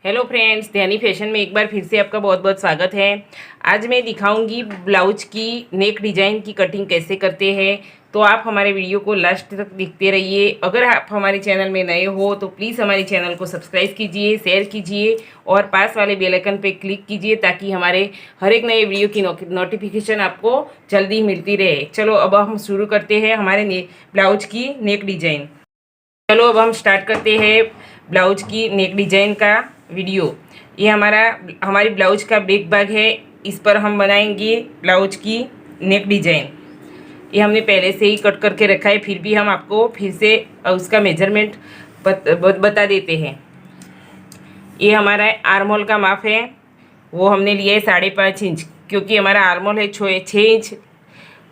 Hello friends, ध्यानी fashion में एक बार फिर से आपका बहुत बहुत स्वागत है। आज मैं दिखाऊंगी ब्लाउज की नेक डिज़ाइन की कटिंग कैसे करते हैं। तो आप हमारे वीडियो को लास्ट तक देखते रहिए। अगर आप हमारे चैनल में नए हो तो प्लीज़ हमारे चैनल को सब्सक्राइब कीजिए, शेयर कीजिए और पास वाले बेल आइकन पे क्लिक कीजिए ताकि हमारे हर एक नए वीडियो की नोटिफिकेशन आपको जल्दी मिलती रहे। चलो अब हम शुरू करते हैं हमारे ब्लाउज की नेक डिज़ाइन। चलो अब हम स्टार्ट करते हैं ब्लाउज की नेक डिजाइन का वीडियो। ये हमारी ब्लाउज का बैक भाग है। इस पर हम बनाएंगे ब्लाउज की नेक डिजाइन। ये हमने पहले से ही कट करके रखा है, फिर भी हम आपको फिर से उसका मेजरमेंट बता देते हैं। ये हमारा आर्म होल का माप है, वो हमने लिया है 5.5 इंच, क्योंकि हमारा आर्म होल है 6 इंच।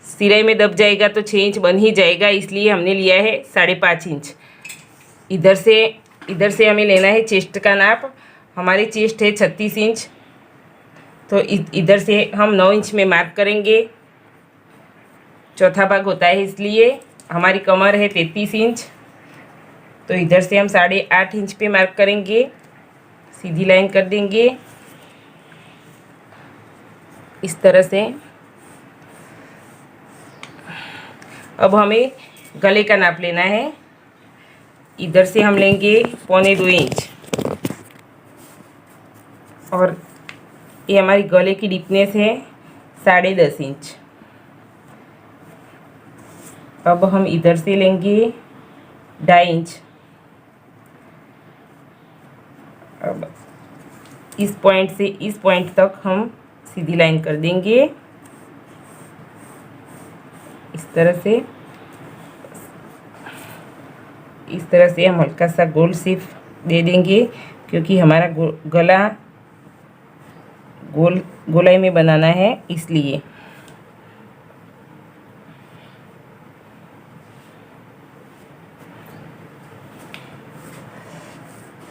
सिलाई में दब जाएगा तो 6 इंच बन ही जाएगा, इसलिए हमने लिया है 5.5 इंच। इधर से हमें लेना है चेस्ट का नाप। हमारी चेस्ट है 36 इंच, तो इधर से हम 9 इंच में मार्क करेंगे। चौथा भाग होता है, इसलिए हमारी कमर है 33 इंच, तो इधर से हम 8.5 इंच पे मार्क करेंगे। सीधी लाइन कर देंगे इस तरह से। अब हमें गले का नाप लेना है। इधर से हम लेंगे 1.25 इंच और ये हमारी गले की डीपनेस है 10.5 इंच। अब हम इधर से लेंगे 2.5 इंच। अब इस पॉइंट से इस पॉइंट तक हम सीधी लाइन कर देंगे इस तरह से। इस तरह से हम हल्का सा गोल शेप दे देंगे, क्योंकि हमारा गला गोलाई में बनाना है, इसलिए।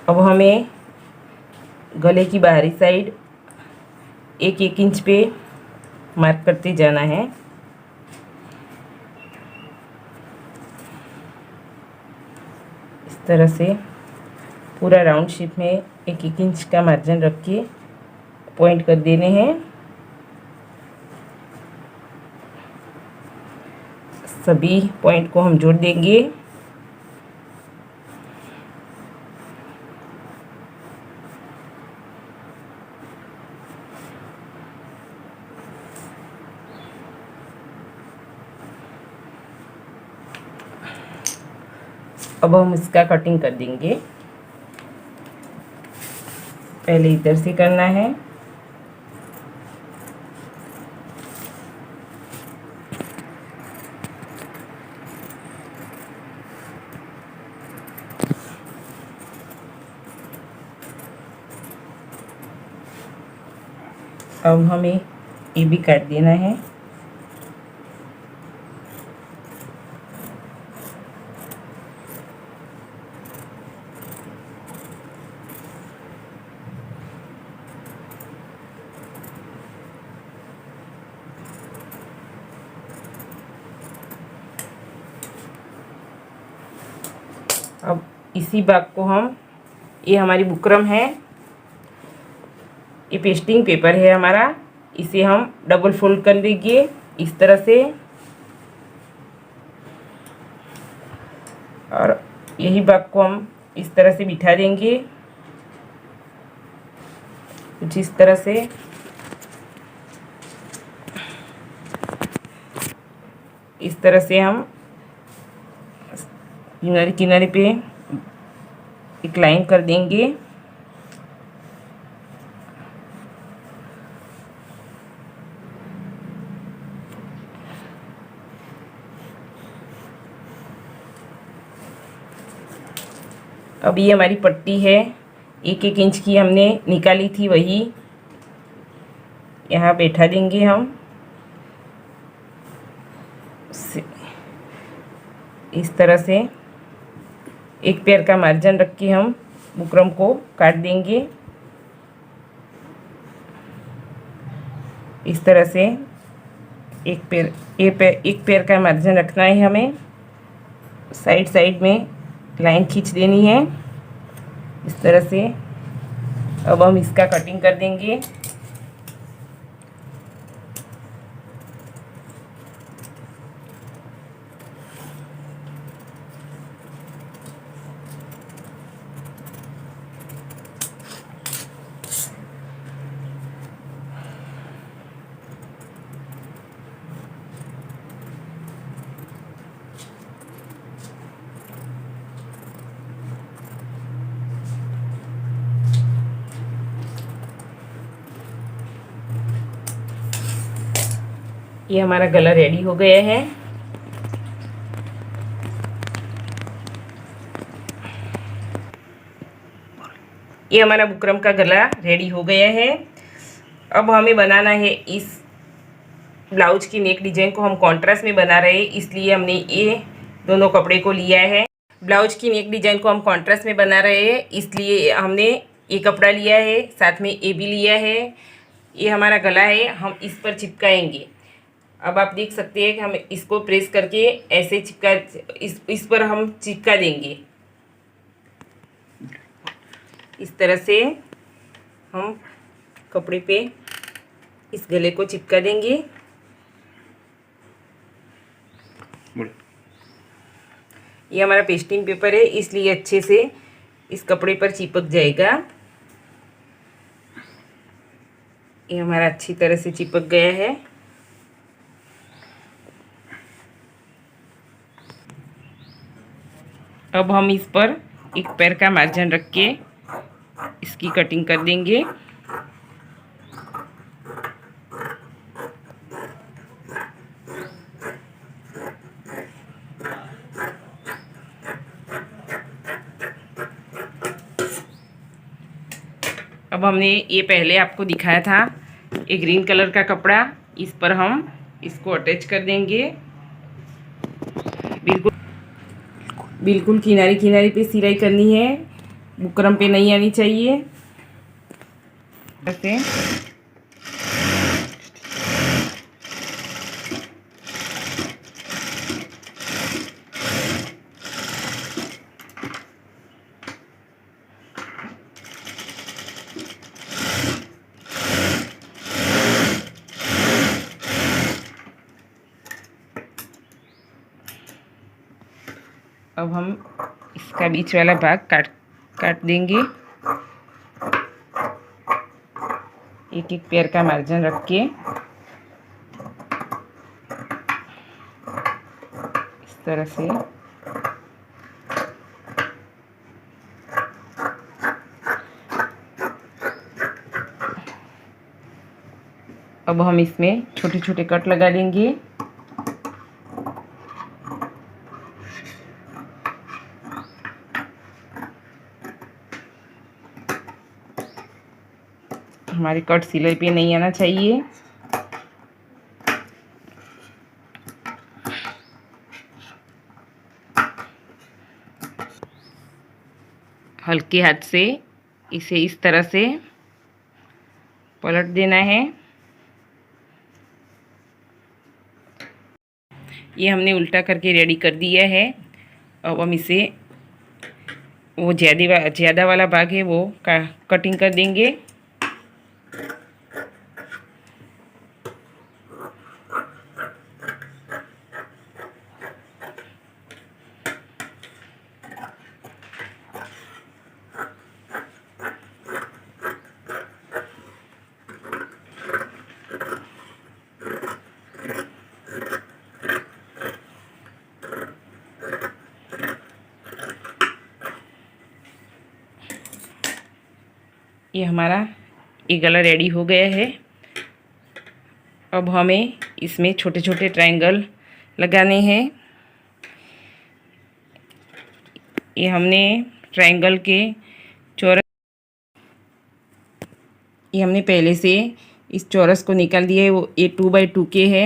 अब हमें गले की बाहरी साइड 1 इंच पे मार्क करते जाना है। तरह से पूरा राउंड शेप में 1 इंच का मार्जिन रख के पॉइंट कर देने हैं। सभी पॉइंट को हम जोड़ देंगे। अब हम इसका कटिंग कर देंगे। पहले इधर से करना है, अब हमें ये भी काट देना है। अब इसी भाग को हम, ये हमारी बुकरम है, ये पेस्टिंग पेपर है हमारा, इसे हम डबल फोल्ड कर देंगे इस तरह से। और यही भाग को हम इस तरह से बिठा देंगे कुछ इस तरह से। इस तरह से हम किनारे किनारे पे एक लाइन कर देंगे। अब ये हमारी पट्टी है, 1 इंच की हमने निकाली थी, वही यहाँ बैठा देंगे हम इस तरह से। एक पैर का मार्जिन रख के हम बुकरम को काट देंगे इस तरह से। एक पैर का मार्जिन रखना है हमें। साइड साइड में लाइन खींच देनी है इस तरह से। अब हम इसका कटिंग कर देंगे। ये हमारा गला रेडी हो गया है। ये हमारा बुकरम का गला रेडी हो गया है। अब हमें बनाना है इस ब्लाउज की नेक डिजाइन को। हम कॉन्ट्रास्ट में बना रहे हैं, इसलिए हमने ये दोनों कपड़े को लिया है। ब्लाउज की नेक डिजाइन को हम कॉन्ट्रास्ट में बना रहे हैं, इसलिए हमने ये कपड़ा लिया है, साथ में ये भी लिया है। ये हमारा गला है, हम इस पर चिपकाएंगे। अब आप देख सकते हैं कि हम इसको प्रेस करके ऐसे चिपका, इस पर हम चिपका देंगे। इस तरह से हम कपड़े पे इस गले को चिपका देंगे। ये हमारा पेस्टिंग पेपर है, इसलिए अच्छे से इस कपड़े पर चिपक जाएगा। ये हमारा अच्छी तरह से चिपक गया है। अब हम इस पर एक पैर का मार्जिन रख के इसकी कटिंग कर देंगे। अब हमने ये पहले आपको दिखाया था एक ग्रीन कलर का कपड़ा, इस पर हम इसको अटैच कर देंगे। बिल्कुल किनारे किनारे पे सिलाई करनी है, बुकरम पे नहीं आनी चाहिए। ऐसे अब हम इसका बीच वाला भाग काट देंगे। एक एक पैर का मार्जिन रख के इस तरह से अब हम इसमें छोटे छोटे कट लगा देंगे। हमारे कट सिलाई पे नहीं आना चाहिए। हल्के हाथ से इसे इस तरह से पलट देना है। ये हमने उल्टा करके रेडी कर दिया है। अब हम इसे वो ज़्यादा वाला भाग है वो कटिंग कर देंगे। ये हमारा ये गला रेडी हो गया है। अब हमें इसमें छोटे छोटे ट्रायंगल लगाने हैं। ये हमने ट्रायंगल के चौरस, ये हमने पहले से इस चौरस को निकाल दिया है, वो ये 2x2 के है।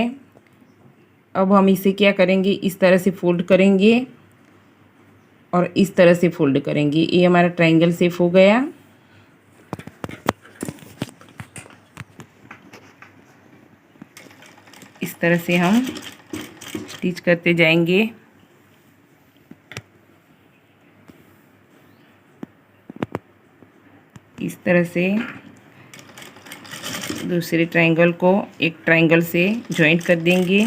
अब हम इसे क्या करेंगे, इस तरह से फोल्ड करेंगे और इस तरह से फोल्ड करेंगे। ये हमारा ट्रायंगल शेप हो गया। इस तरह से हम स्टिच करते जाएंगे। इस तरह से दूसरे ट्रायंगल को एक ट्रायंगल से जॉइंट कर देंगे।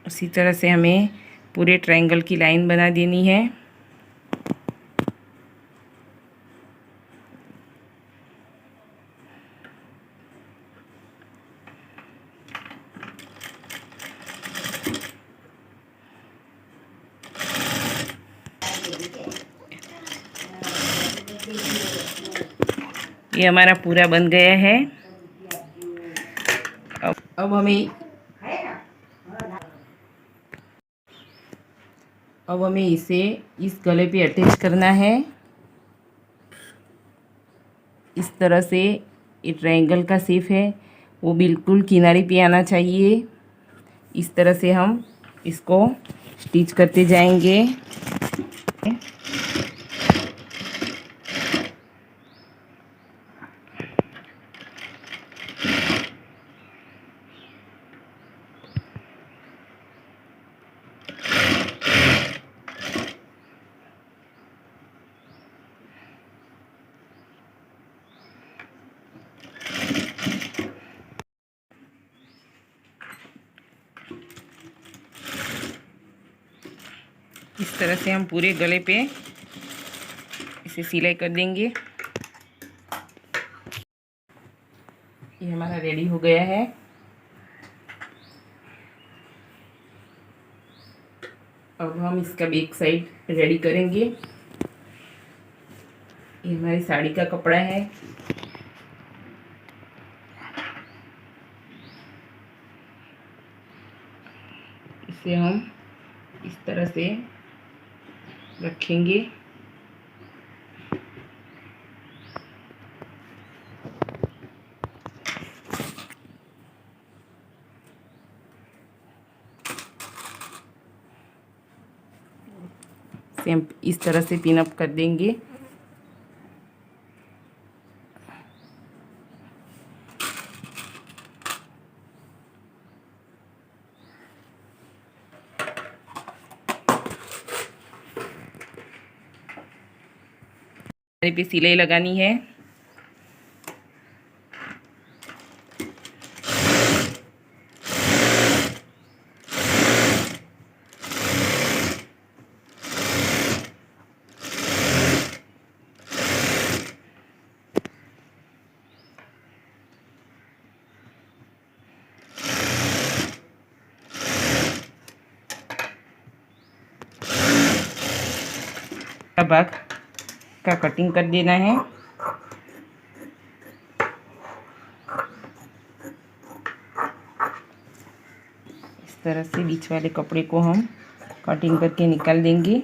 उसी तरह से हमें पूरे ट्रायंगल की लाइन बना देनी है। ये हमारा पूरा बन गया है। अब हमें इसे इस गले पे अटैच करना है। इस तरह से ये ट्रायंगल का शेप है वो बिल्कुल किनारे पे आना चाहिए। इस तरह से हम इसको स्टिच करते जाएंगे। इस तरह से हम पूरे गले पे इसे सिलाई कर देंगे। ये हमारा रेडी हो गया है। अब हम इसका बैक साइड रेडी करेंगे। ये हमारी साड़ी का कपड़ा है। इसे हम इस तरह से रखेंगे। सेम इस तरह से पिन अप कर देंगे। पे सिलाई लगानी है। भाग का कटिंग कर देना है। इस तरह से बीच वाले कपड़े को हम कटिंग करके निकाल देंगे।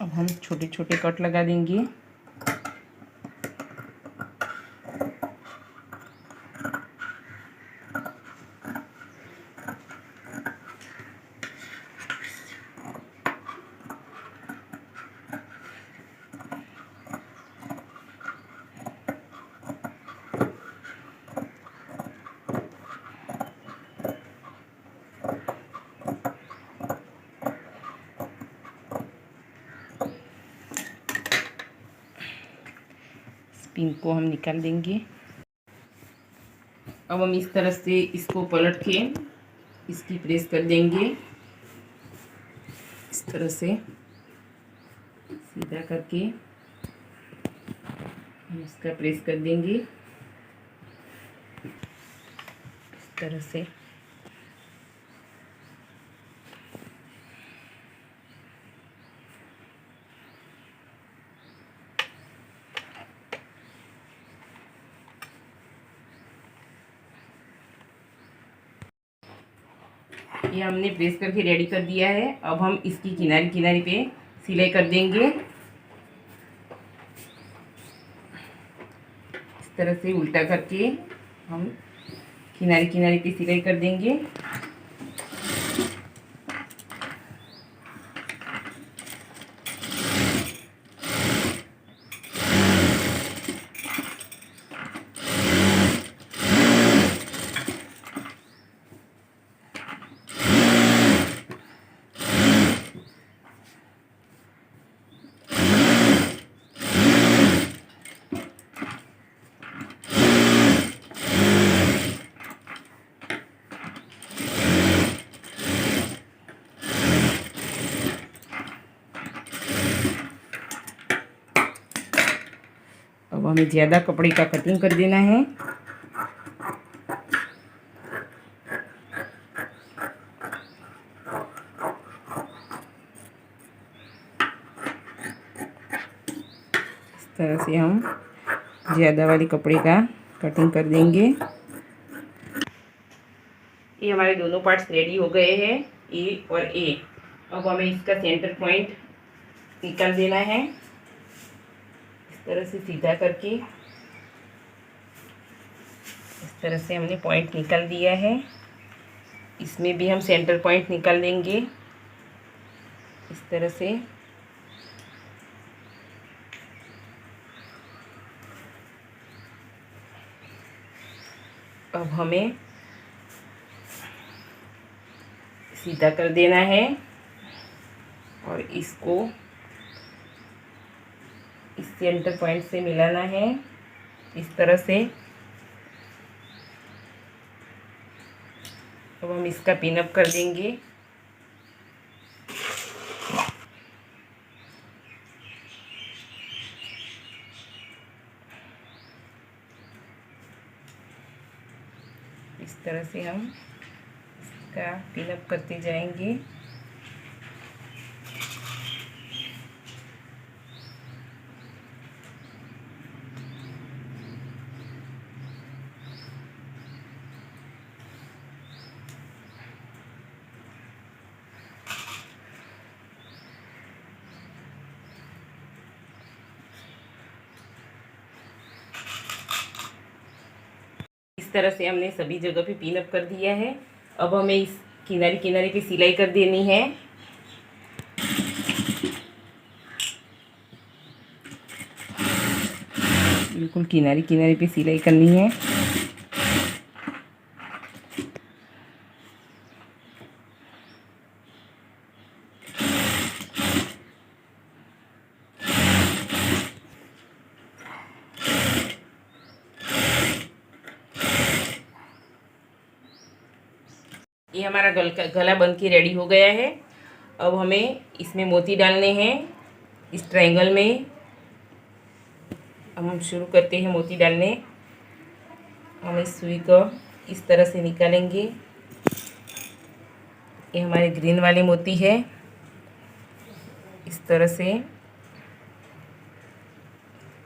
अब हम छोटे छोटे कट लगा देंगे। पिन को हम निकाल देंगे। अब हम इस तरह से इसको पलट के इसकी प्रेस कर देंगे। इस तरह से सीधा करके हम इसका प्रेस कर देंगे। इस तरह से ये हमने प्रेस करके रेडी कर दिया है। अब हम इसकी किनारे किनारे पे सिलाई कर देंगे। इस तरह से उल्टा करके हम किनारे किनारे पे सिलाई कर देंगे। अब हमें ज़्यादा कपड़े का कटिंग कर देना है। इस तरह से हम ज़्यादा वाले कपड़े का कटिंग कर देंगे। ये हमारे दोनों पार्ट्स रेडी हो गए हैं, ए और ए। अब हमें इसका सेंटर पॉइंट निकाल देना है। इस तरह से सीधा करके इस तरह से हमने पॉइंट निकाल दिया है। इसमें भी हम सेंटर पॉइंट निकाल लेंगे इस तरह से। अब हमें सीधा कर देना है और इसको इस सेंटर पॉइंट से मिलाना है इस तरह से। अब हम इसका पिन अप कर देंगे। इस तरह से हम इसका पिन अप करते जाएंगे। इस तरह से हमने सभी जगह पे पिन अप कर दिया है। अब हमें इस किनारे किनारे पे सिलाई कर देनी है। बिल्कुल किनारे किनारे पे सिलाई करनी है। ये हमारा गला बन के रेडी हो गया है। अब हमें इसमें मोती डालने हैं। इस ट्रायंगल में हम शुरू करते हैं मोती डालने। हम इस सुई को इस तरह से निकालेंगे। ये हमारे ग्रीन वाले मोती है। इस तरह से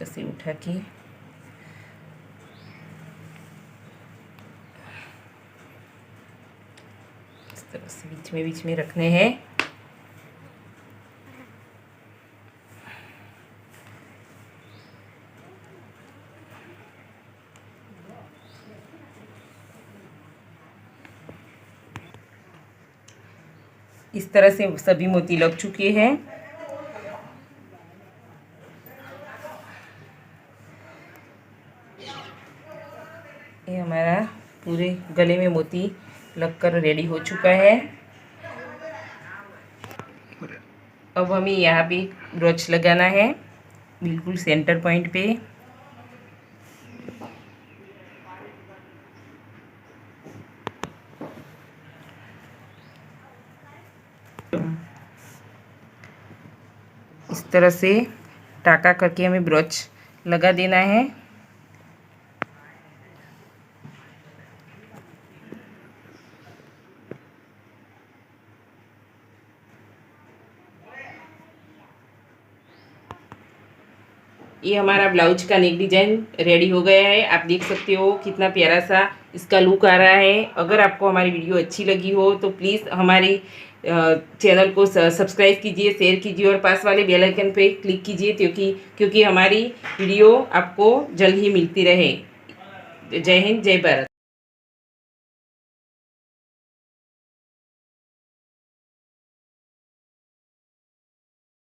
ऐसे उठा के तरह से बीच में रखने हैं। इस तरह से सभी मोती लग चुके हैं। ये हमारा पूरे गले में मोती लगकर रेडी हो चुका है। अब हमें यहाँ पे ब्रोच लगाना है बिल्कुल सेंटर पॉइंट पे। इस तरह से टाका करके हमें ब्रोच लगा देना है। ये हमारा ब्लाउज का नेक डिजाइन रेडी हो गया है। आप देख सकते हो कितना प्यारा सा इसका लुक आ रहा है। अगर आपको हमारी वीडियो अच्छी लगी हो तो प्लीज़ हमारी चैनल को सब्सक्राइब कीजिए, शेयर कीजिए और पास वाले बेल आइकन पे क्लिक कीजिए क्योंकि हमारी वीडियो आपको जल्द ही मिलती रहे। जय हिंद, जय भारत।